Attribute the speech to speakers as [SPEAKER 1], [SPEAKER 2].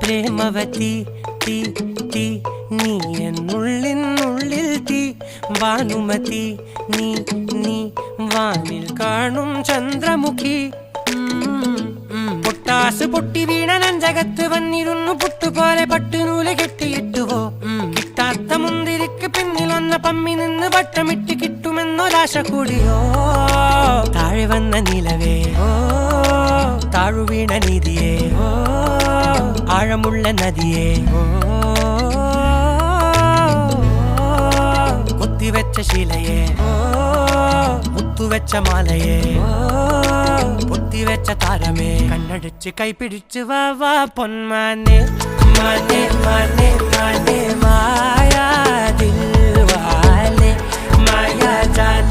[SPEAKER 1] പ്രേമവതി തീ തീ നീ എന്നുള്ളിൽ തീ ഭാനുമതി നീ നീ വാനിൽ കാണും ചന്ദ്രമുഖി പൊട്ടാസ് പൊട്ടി വീണ നെഞ്ചകത്ത് വന്നിരുന്നു പുട്ടുപോലെ പട്ടുനൂല് കെട്ടിയിട്ടുവോ കിട്ടാത്ത മുന്തിരിക്ക് പിന്നിൽ വന്ന പമ്മി നിന്ന് വട്ടമിട്ട് കിട്ടുമെന്നൊരാശ കൂടിയോ താഴെ വന്ന നിലവേ താഴു വീണ നിധിയേ ആഴമുള്ള നദിയേ കൊത്തിവെച്ച ശിലയേ മുത്തുവെച്ച മാലയേ പൊത്തിവെച്ച താരമേ കണ്ണടിച്ച് കൈപിടിച്ച് വാ വാ പൊന്മാനെ മാനെ മാനെ മാനെ മായാ ദിൽവാലെ മായാ ജാല